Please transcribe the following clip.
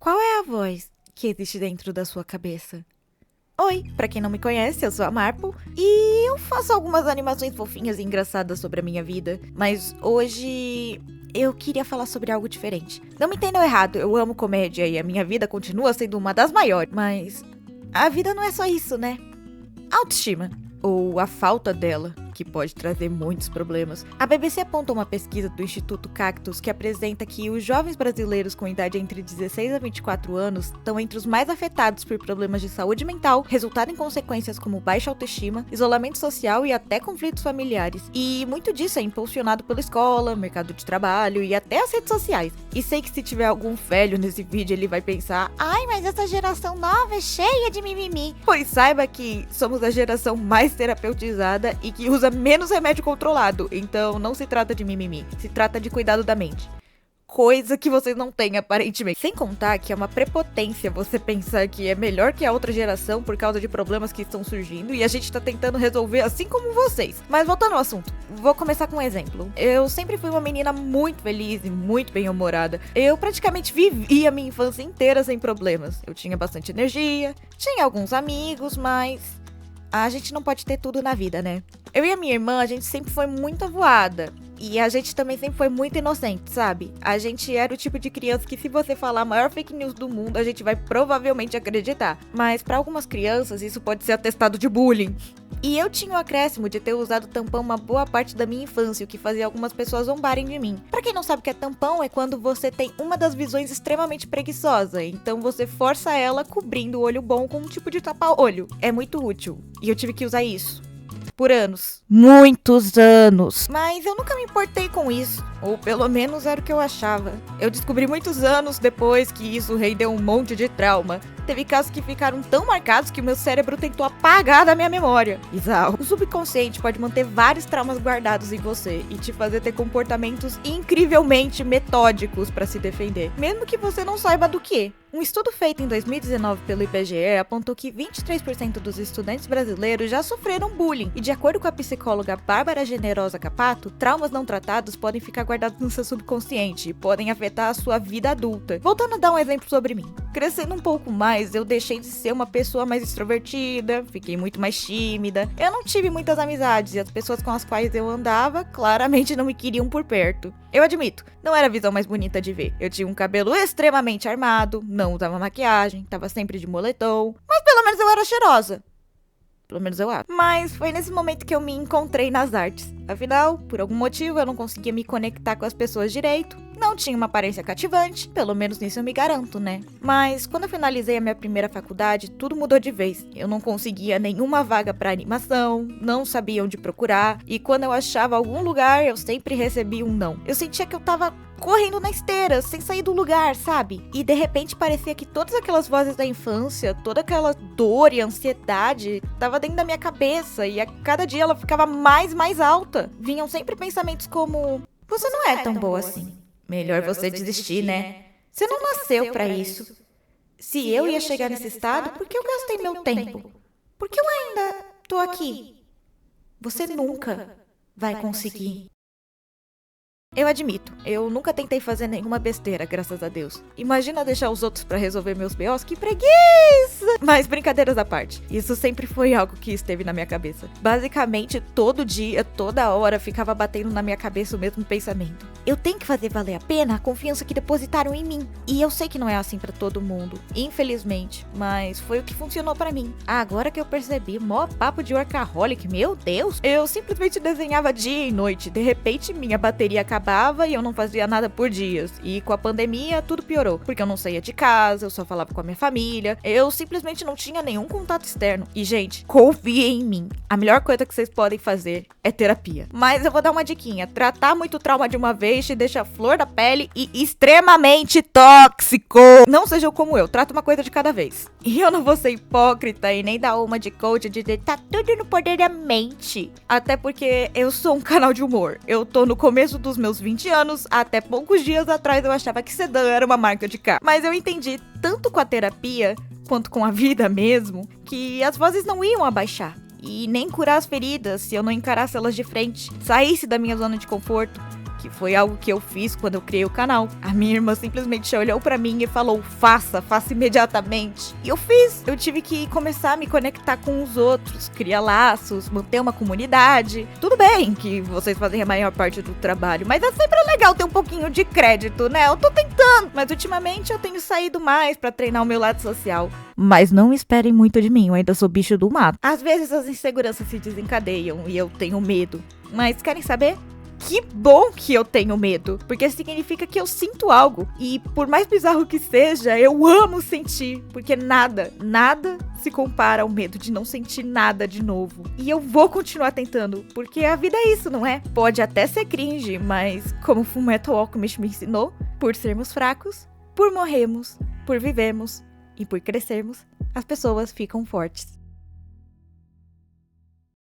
Qual é a voz que existe dentro da sua cabeça? Oi, pra quem não me conhece, eu sou a Marple e eu faço algumas animações fofinhas e engraçadas sobre a minha vida, mas hoje eu queria falar sobre algo diferente. Não me entendam errado, eu amo comédia e a minha vida continua sendo uma das maiores, mas a vida não é só isso, né? Autoestima, ou a falta dela, que pode trazer muitos problemas. A BBC aponta uma pesquisa do Instituto Cactus que apresenta que os jovens brasileiros com idade entre 16 a 24 anos estão entre os mais afetados por problemas de saúde mental, resultado em consequências como baixa autoestima, isolamento social e até conflitos familiares. E muito disso é impulsionado pela escola, mercado de trabalho e até as redes sociais. E sei que se tiver algum velho nesse vídeo ele vai pensar: ai, mas essa geração nova é cheia de mimimi. Pois saiba que somos a geração mais terapeutizada e que usa menos remédio controlado, então não se trata de mimimi, se trata de cuidado da mente. Coisa que vocês não têm, aparentemente. Sem contar que é uma prepotência você pensar que é melhor que a outra geração por causa de problemas que estão surgindo e a gente tá tentando resolver assim como vocês. Mas voltando ao assunto, vou começar com um exemplo. Eu sempre fui uma menina muito feliz e muito bem-humorada. Eu praticamente vivi a minha infância inteira sem problemas. Eu tinha bastante energia, tinha alguns amigos, mas a gente não pode ter tudo na vida, né? Eu e a minha irmã, a gente sempre foi muito avoada. E a gente também sempre foi muito inocente, sabe? A gente era o tipo de criança que se você falar a maior fake news do mundo, a gente vai provavelmente acreditar. Mas pra algumas crianças, isso pode ser atestado de bullying. E eu tinha o acréscimo de ter usado tampão uma boa parte da minha infância, o que fazia algumas pessoas zombarem de mim. Pra quem não sabe o que é tampão, é quando você tem uma das visões extremamente preguiçosa, então você força ela cobrindo o olho bom com um tipo de tapa-olho. É muito útil, e eu tive que usar isso por anos. Muitos anos. Mas eu nunca me importei com isso. Ou pelo menos era o que eu achava. Eu descobri muitos anos depois que isso rendeu um monte de trauma. Teve casos que ficaram tão marcados que o meu cérebro tentou apagar da minha memória. Bizarro. O subconsciente pode manter vários traumas guardados em você e te fazer ter comportamentos incrivelmente metódicos para se defender, mesmo que você não saiba do que. Um estudo feito em 2019 pelo IBGE apontou que 23% dos estudantes brasileiros já sofreram bullying. E de acordo com a psicóloga Bárbara Generosa Capato, traumas não tratados podem ficar guardados no seu subconsciente e podem afetar a sua vida adulta. Voltando a dar um exemplo sobre mim. Crescendo um pouco mais, eu deixei de ser uma pessoa mais extrovertida, fiquei muito mais tímida. Eu não tive muitas amizades e as pessoas com as quais eu andava claramente não me queriam por perto. Eu admito, não era a visão mais bonita de ver. Eu tinha um cabelo extremamente armado, não usava maquiagem, tava sempre de moletom, mas pelo menos eu era cheirosa. Pelo menos eu acho. Mas foi nesse momento que eu me encontrei nas artes. Afinal, por algum motivo eu não conseguia me conectar com as pessoas direito. Não tinha uma aparência cativante, pelo menos nisso eu me garanto, né? Mas quando eu finalizei a minha primeira faculdade, tudo mudou de vez. Eu não conseguia nenhuma vaga pra animação, não sabia onde procurar, e quando eu achava algum lugar, eu sempre recebia um não. Eu sentia que eu tava correndo na esteira, sem sair do lugar, sabe? E de repente parecia que todas aquelas vozes da infância, toda aquela dor e ansiedade, tava dentro da minha cabeça, e a cada dia ela ficava mais alta. Vinham sempre pensamentos como: você não é tão boa assim. Melhor você desistir, né? Você não nasceu pra isso. Se eu ia chegar nesse estado, por que eu gastei meu tempo? Por que eu ainda tô aqui? Você nunca vai conseguir. Eu admito, eu nunca tentei fazer nenhuma besteira, graças a Deus. Imagina deixar os outros pra resolver meus BOs, que preguiça! Mas brincadeiras à parte, isso sempre foi algo que esteve na minha cabeça. Basicamente, todo dia, toda hora, ficava batendo na minha cabeça o mesmo pensamento. Eu tenho que fazer valer a pena a confiança que depositaram em mim. E eu sei que não é assim pra todo mundo, infelizmente, mas foi o que funcionou pra mim. Agora que eu percebi, mó papo de workaholic, meu Deus! Eu simplesmente desenhava dia e noite, de repente minha bateria acabava e eu não fazia nada por dias. E com a pandemia tudo piorou, porque eu não saía de casa, eu só falava com a minha família, eu simplesmente não tinha nenhum contato externo. E gente, confiem em mim, a melhor coisa que vocês podem fazer é terapia. Mas eu vou dar uma diquinha: tratar muito trauma de uma vez te deixa flor da pele e extremamente tóxico. Não sejam como eu, trata uma coisa de cada vez. E eu não vou ser hipócrita e nem dar uma de coach de dizer tá tudo no poder da mente. Até porque eu sou um canal de humor. Eu tô no começo dos meus 20 anos, até poucos dias atrás eu achava que sedã era uma marca de carro. Mas eu entendi, tanto com a terapia, quanto com a vida mesmo, que as vozes não iam abaixar. E nem curar as feridas se eu não encarasse elas de frente, saísse da minha zona de conforto. que foi algo que eu fiz quando eu criei o canal. A minha irmã simplesmente olhou pra mim e falou, faça imediatamente. E eu fiz. Eu tive que começar a me conectar com os outros, criar laços, manter uma comunidade. Tudo bem que vocês fazem a maior parte do trabalho, mas é sempre legal ter um pouquinho de crédito, né? Eu tô tentando, mas ultimamente eu tenho saído mais pra treinar o meu lado social. Mas não esperem muito de mim, eu ainda sou bicho do mato. Às vezes as inseguranças se desencadeiam e eu tenho medo. Mas querem saber? Que bom que eu tenho medo, porque significa que eu sinto algo. E por mais bizarro que seja, eu amo sentir, porque nada se compara ao medo de não sentir nada de novo. E eu vou continuar tentando, porque a vida é isso, não é? Pode até ser cringe, mas como Fullmetal Alchemist me ensinou, por sermos fracos, por morrermos, por vivermos e por crescermos, as pessoas ficam fortes.